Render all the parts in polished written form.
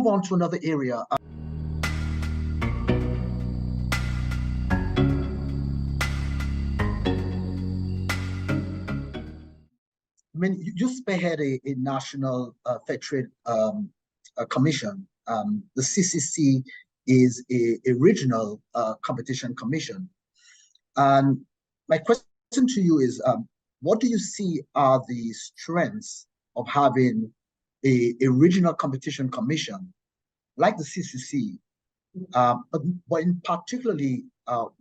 move on to another area. I mean, you spearhead a national fair trade commission. The CCC is a regional competition commission. And my question to you is, what do you see are the strengths of having a regional competition commission like the CCC? But in particularly,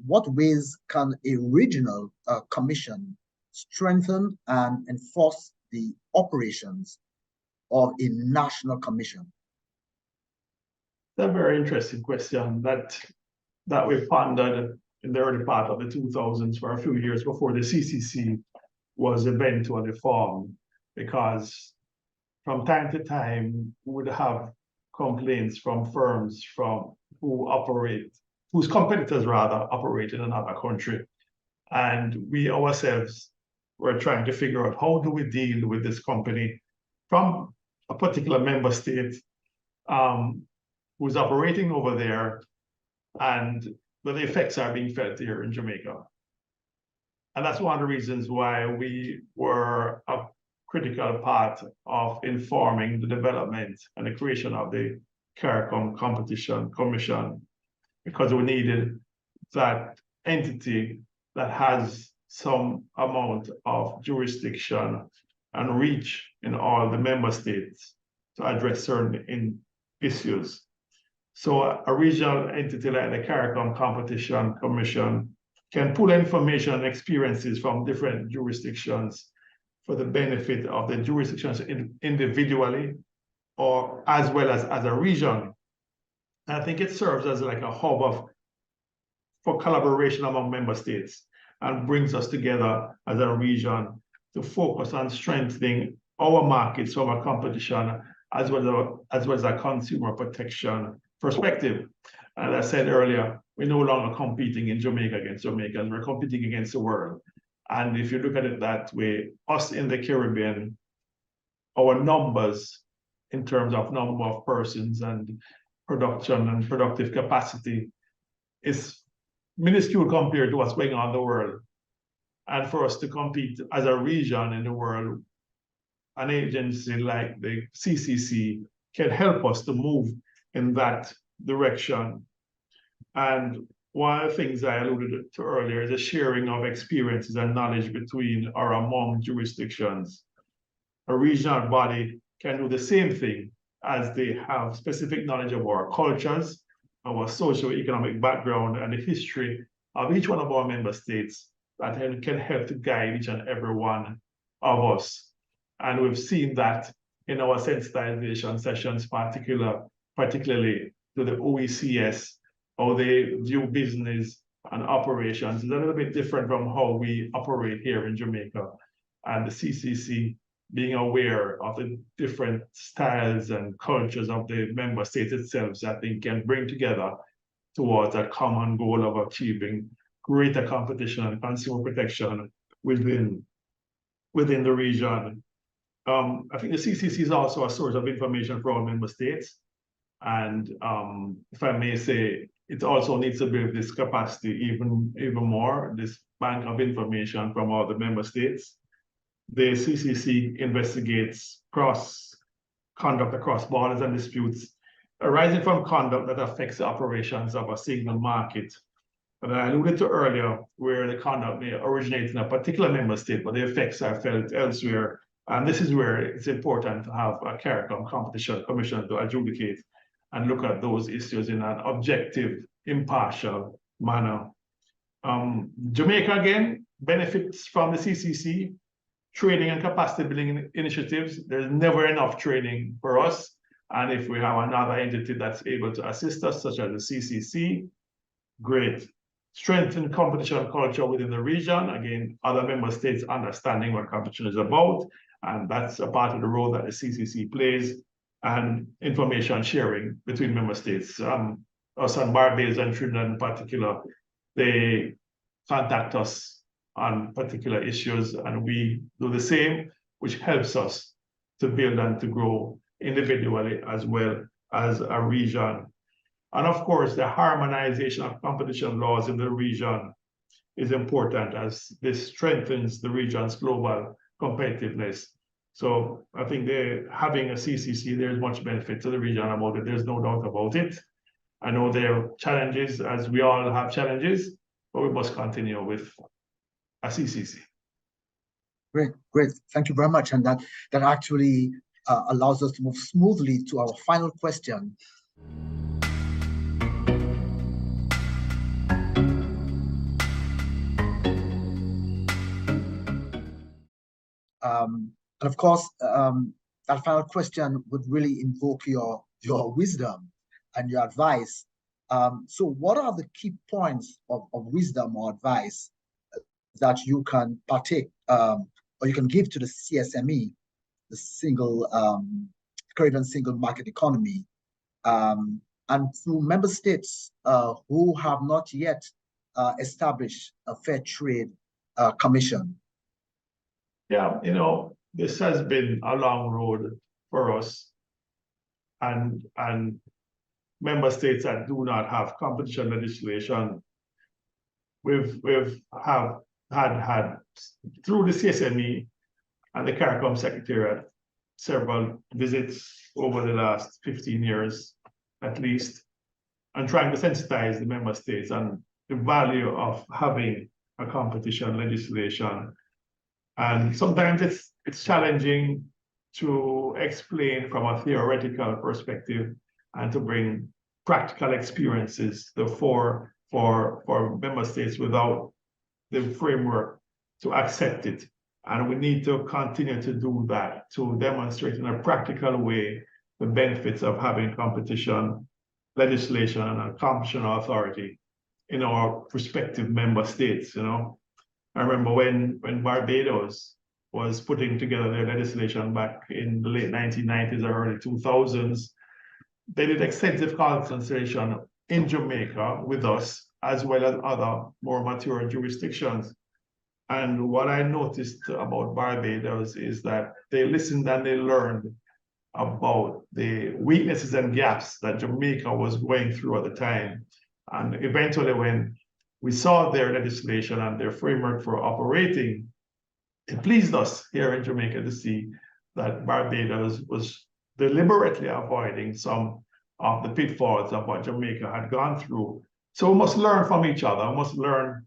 what ways can a regional commission strengthen and enforce the operations of a national commission? That's a very interesting question that we pondered in the early part of the 2000s for a few years before the CCC was eventually formed, because from time to time we would have complaints from firms whose competitors rather operate in another country. And we ourselves were trying to figure out, how do we deal with this company from a particular member state who's operating over there, and the effects are being felt here in Jamaica. And that's one of the reasons why we were a critical part of informing the development and the creation of the CARICOM Competition Commission, because we needed that entity that has some amount of jurisdiction and reach in all the member states to address certain issues. So a regional entity like the CARICOM Competition Commission can pull information and experiences from different jurisdictions for the benefit of the jurisdictions individually, or as well as a region. And I think it serves as like a hub for collaboration among member states, and brings us together as a region to focus on strengthening our markets from a competition as well as a consumer protection perspective. And as I said earlier, we're no longer competing in Jamaica against Jamaicans, we're competing against the world. And if you look at it that way, us in the Caribbean, our numbers in terms of number of persons and production and productive capacity is minuscule compared to what's going on in the world. And for us to compete as a region in the world, an agency like the CCC can help us to move in that direction. And one of the things I alluded to earlier is the sharing of experiences and knowledge between or among jurisdictions. A regional body can do the same thing, as they have specific knowledge of our cultures, our socio-economic background, and the history of each one of our member states that can help to guide each and every one of us. And we've seen that in our sensitization sessions, particularly to the OECS, how they view business and operations is a little bit different from how we operate here in Jamaica. And the CCC, being aware of the different styles and cultures of the member states itself, I think can bring together towards a common goal of achieving greater competition and consumer protection within the region. I think the CCC is also a source of information for all member states. And if I may say, it also needs to build this capacity even more, this bank of information from all the member states. The CCC investigates conduct across borders and disputes arising from conduct that affects the operations of a single market. And I alluded to earlier where the conduct may originate in a particular member state, but the effects are felt elsewhere. And this is where it's important to have a CARICOM Competition Commission to adjudicate and look at those issues in an objective, impartial manner. Jamaica, again, benefits from the CCC, training and capacity building initiatives. There's never enough training for us. And if we have another entity that's able to assist us, such as the CCC, great. Strengthen competition culture within the region. Again, other member states understanding what competition is about. And that's a part of the role that the CCC plays. And information sharing between member states. Us on Barbados and Trinidad in particular, they contact us on particular issues, and we do the same, which helps us to build and to grow individually as well as a region. And of course, the harmonization of competition laws in the region is important as this strengthens the region's global competitiveness. So I think having a CCC, there's much benefit to the region about it. There's no doubt about it. I know there are challenges, as we all have challenges, but we must continue with a CCC. Great. Thank you very much. And that actually allows us to move smoothly to our final question. And of course, that final question would really invoke your wisdom and your advice. So what are the key points of wisdom or advice that you can partake or you can give to the CSME, the Caribbean Single Market Economy, and to member states who have not yet established a fair trade commission? Yeah, this has been a long road for us, and member states that do not have competition legislation, we've had through the CSME and the CARICOM Secretariat several visits over the last 15 years at least, and trying to sensitize the member states on the value of having a competition legislation. And sometimes it's challenging to explain from a theoretical perspective and to bring practical experiences for member states without the framework to accept it. And we need to continue to do that, to demonstrate in a practical way the benefits of having competition legislation and a competition authority in our respective member states. I remember when Barbados was putting together their legislation back in the late 1990s or early 2000s, they did extensive consultation in Jamaica with us, as well as other more mature jurisdictions. And what I noticed about Barbados is that they listened and they learned about the weaknesses and gaps that Jamaica was going through at the time. And eventually, when we saw their legislation and their framework for operating, it pleased us here in Jamaica to see that Barbados was deliberately avoiding some of the pitfalls of what Jamaica had gone through. So we must learn from each other. We must learn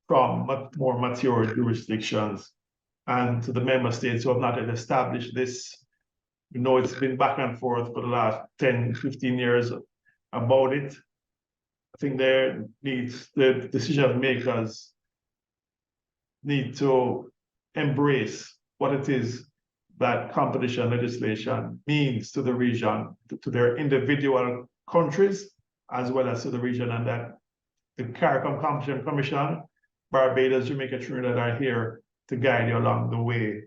from more mature jurisdictions. And to the member states who have not yet established this, it's been back and forth for the last 10, 15 years about it. I think the decision makers need to embrace what it is that competition legislation means to the region, to their individual countries, as well as to the region, and that the CARICOM Competition Commission, Barbados, Jamaica, Trinidad are here to guide you along the way.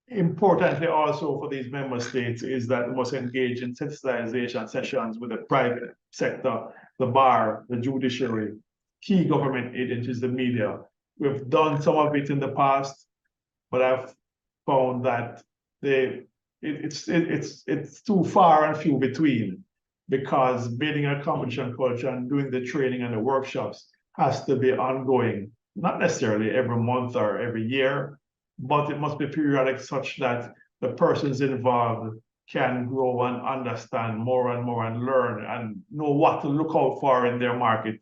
Importantly, also for these member states is that we must engage in sensitization sessions with the private sector, the bar, the judiciary, key government agencies, the media. We've done some of it in the past, but I've found that it's too far and few between, because building a competition culture and doing the training and the workshops has to be ongoing, not necessarily every month or every year, but it must be periodic such that the persons involved can grow and understand more and more and learn and know what to look out for in their market.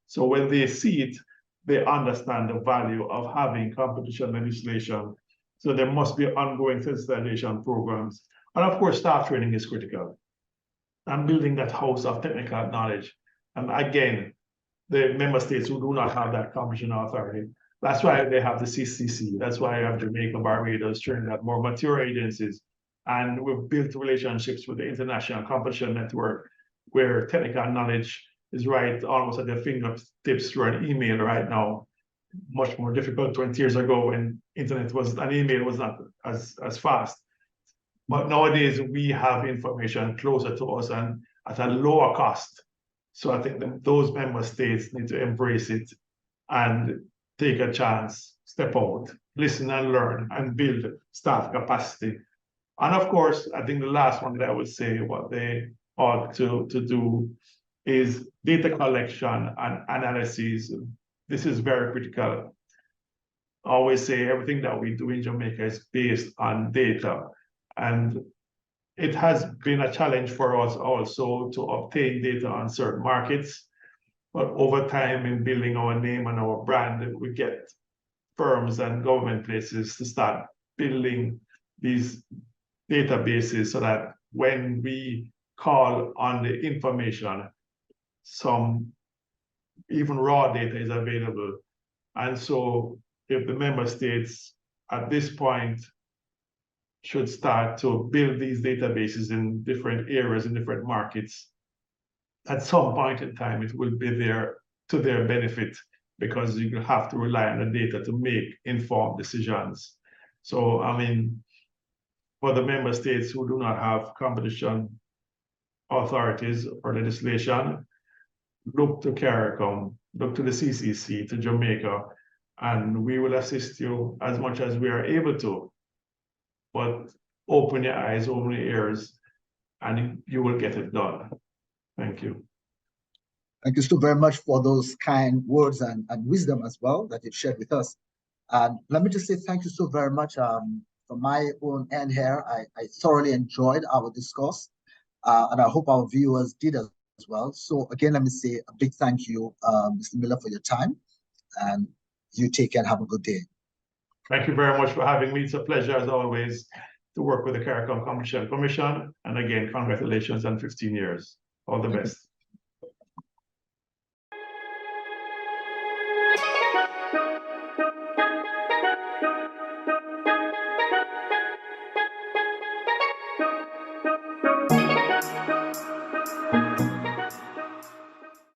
So when they see it, they understand the value of having competition legislation. So there must be ongoing sensitization programs. And of course, staff training is critical. And building that house of technical knowledge. And again, the member states who do not have that competition authority, that's why they have the CCC. That's why you have Jamaica, Barbados, Trinidad, more mature agencies. And we've built relationships with the International Competition Network, where technical knowledge is right almost at their fingertips through an email right now. Much more difficult 20 years ago when an email was not as fast. But nowadays we have information closer to us and at a lower cost. So I think that those member states need to embrace it and take a chance, step out, listen and learn, and build staff capacity And of course, I think the last one that I would say what they ought to do is data collection and analysis. This is very critical. I always say everything that we do in Jamaica is based on data. And it has been a challenge for us also to obtain data on certain markets. But over time, in building our name and our brand, we get firms and government places to start building these databases so that when we call on the information, some even raw data is available. And so if the member states at this point should start to build these databases in different areas, in different markets, at some point in time, it will be there to their benefit because you have to rely on the data to make informed decisions. So, I mean, for the member states who do not have competition authorities or legislation, look to CARICOM, look to the CCC, to Jamaica, and we will assist you as much as we are able to. But open your eyes, open your ears, and you will get it done. Thank you. Thank you so very much for those kind words and wisdom as well that you've shared with us. And let me just say thank you so very much. From my own end here, I thoroughly enjoyed our discourse, and I hope our viewers did as well. So again, let me say a big thank you, Mr. Miller, for your time, and you take care and have a good day. Thank you very much for having me. It's a pleasure, as always, to work with the CARICOM Competition Commission. And again, congratulations on 15 years. All the best.